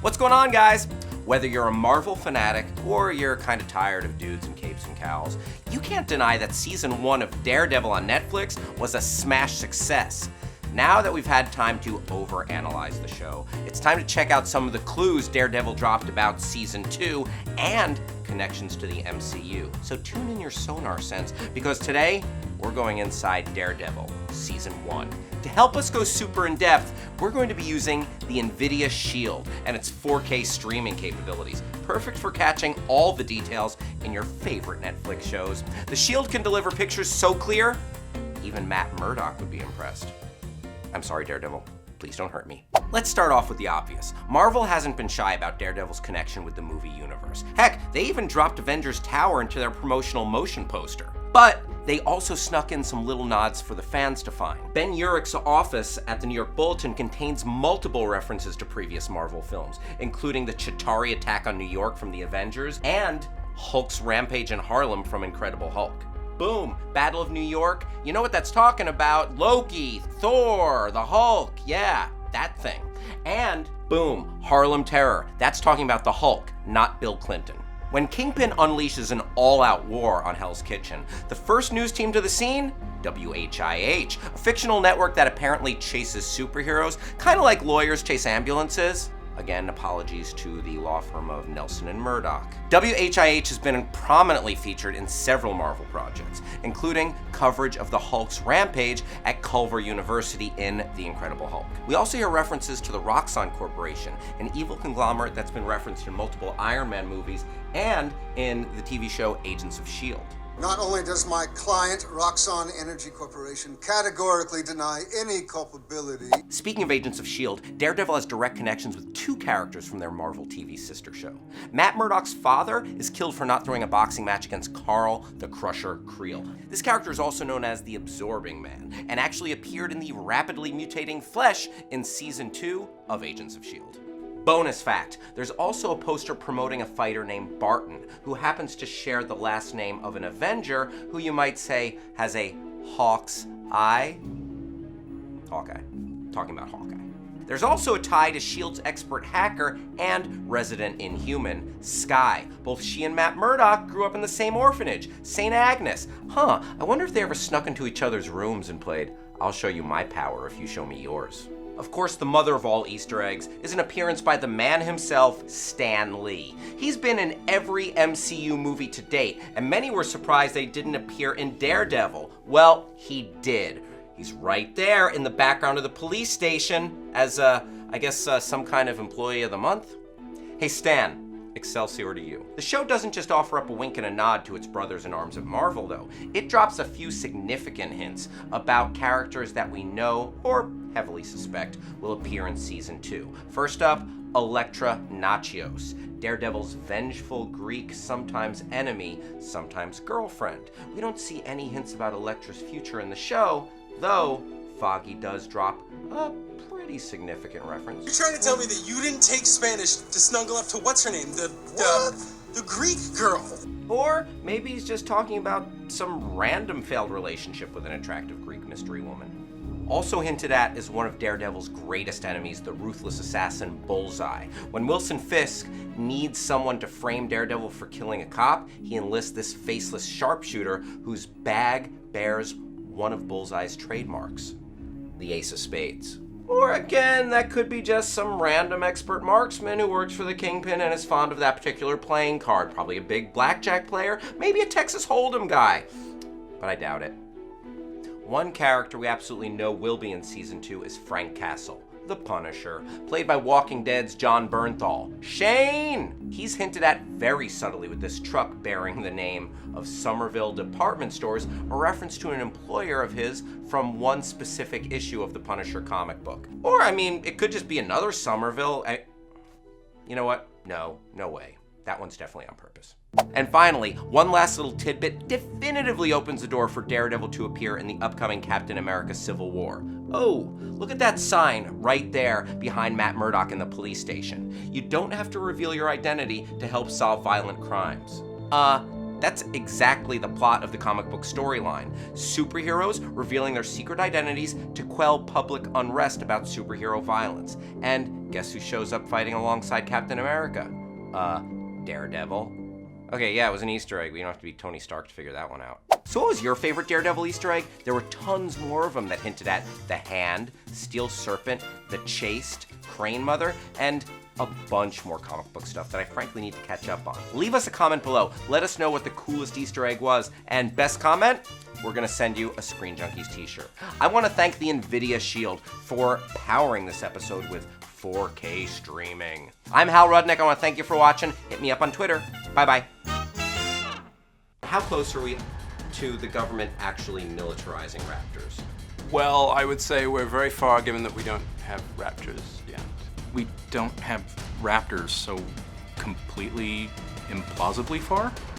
What's going on, guys? Whether you're a Marvel fanatic or you're kind of tired of dudes in capes and cowls, you can't deny that season 1 of Daredevil on Netflix was a smash success. Now that we've had time to overanalyze the show, it's time to check out some of the clues Daredevil dropped about season 2 and connections to the MCU. So tune in your sonar sense, because today we're going inside Daredevil season 1. To help us go super in depth, we're going to be using the NVIDIA Shield and its 4K streaming capabilities, perfect for catching all the details in your favorite Netflix shows. The Shield can deliver pictures so clear, even Matt Murdock would be impressed. I'm sorry, Daredevil. Please don't hurt me. Let's start off with the obvious. Marvel hasn't been shy about Daredevil's connection with the movie universe. Heck, they even dropped Avengers Tower into their promotional motion poster. But they also snuck in some little nods for the fans to find. Ben Urich's office at the New York Bulletin contains multiple references to previous Marvel films, including the Chitauri attack on New York from the Avengers and Hulk's rampage in Harlem from Incredible Hulk. Boom, Battle of New York. You know what that's talking about? Loki, Thor, the Hulk, yeah, that thing. And boom, Harlem Terror. That's talking about the Hulk, not Bill Clinton. When Kingpin unleashes an all-out war on Hell's Kitchen, the first news team to the scene? WHIH, a fictional network that apparently chases superheroes, kind of like lawyers chase ambulances. Again, apologies to the law firm of Nelson and Murdoch. WHIH has been prominently featured in several Marvel projects, including coverage of the Hulk's rampage at Culver University in The Incredible Hulk. We also hear references to the Roxxon Corporation, an evil conglomerate that's been referenced in multiple Iron Man movies and in the TV show Agents of S.H.I.E.L.D. Not only does my client, Roxxon Energy Corporation, categorically deny any culpability. Speaking of Agents of S.H.I.E.L.D., Daredevil has direct connections with two characters from their Marvel TV sister show. Matt Murdock's father is killed for not throwing a boxing match against Carl the Crusher Creel. This character is also known as the Absorbing Man, and actually appeared in the rapidly mutating flesh in season 2 of Agents of S.H.I.E.L.D. Bonus fact, there's also a poster promoting a fighter named Barton, who happens to share the last name of an Avenger who you might say has a Hawk's eye. Hawkeye. Talking about Hawkeye. There's also a tie to S.H.I.E.L.D.'s expert hacker and resident Inhuman, Skye. Both she and Matt Murdock grew up in the same orphanage, St. Agnes. I wonder if they ever snuck into each other's rooms and played, "I'll show you my power if you show me yours." Of course, the mother of all Easter eggs is an appearance by the man himself, Stan Lee. He's been in every MCU movie to date, and many were surprised they didn't appear in Daredevil. Well, he did. He's right there in the background of the police station as, some kind of employee of the month. Hey, Stan. Excelsior to you. The show doesn't just offer up a wink and a nod to its brothers in arms at Marvel, though. It drops a few significant hints about characters that we know or heavily suspect will appear in season 2. First up, Elektra Natchios, Daredevil's vengeful Greek, sometimes enemy, sometimes girlfriend. We don't see any hints about Elektra's future in the show, though Foggy does drop a pretty significant reference. You're trying to tell me that you didn't take Spanish to snuggle up to what's her name, the Greek girl? Or maybe he's just talking about some random failed relationship with an attractive Greek mystery woman. Also hinted at is one of Daredevil's greatest enemies, the ruthless assassin Bullseye. When Wilson Fisk needs someone to frame Daredevil for killing a cop, he enlists this faceless sharpshooter whose bag bears one of Bullseye's trademarks, the Ace of Spades. Or again, that could be just some random expert marksman who works for the Kingpin and is fond of that particular playing card. Probably a big blackjack player, maybe a Texas Hold'em guy. But I doubt it. One character we absolutely know will be in season 2 is Frank Castle, the Punisher, played by Walking Dead's Jon Bernthal. Shane! He's hinted at very subtly with this truck bearing the name of Somerville Department Stores, a reference to an employer of his from one specific issue of the Punisher comic book. Or, it could just be another Somerville. You know what? No way. That one's definitely on purpose. And finally, one last little tidbit definitively opens the door for Daredevil to appear in the upcoming Captain America Civil War. Oh, look at that sign right there behind Matt Murdock in the police station. You don't have to reveal your identity to help solve violent crimes. That's exactly the plot of the comic book storyline. Superheroes revealing their secret identities to quell public unrest about superhero violence. And guess who shows up fighting alongside Captain America? Daredevil. Okay, yeah, it was an Easter egg. We don't have to be Tony Stark to figure that one out. So what was your favorite Daredevil Easter egg? There were tons more of them that hinted at the Hand, Steel Serpent, the Chaste, Crane Mother, and a bunch more comic book stuff that I frankly need to catch up on. Leave us a comment below. Let us know what the coolest Easter egg was. And best comment, we're gonna send you a Screen Junkies t-shirt. I wanna thank the NVIDIA Shield for powering this episode with 4K streaming. I'm Hal Rudnick. I wanna thank you for watching. Hit me up on Twitter. Bye-bye. How close are we to the government actually militarizing Raptors? Well, I would say we're very far, given that we don't have Raptors yet. We don't have Raptors, so completely implausibly far?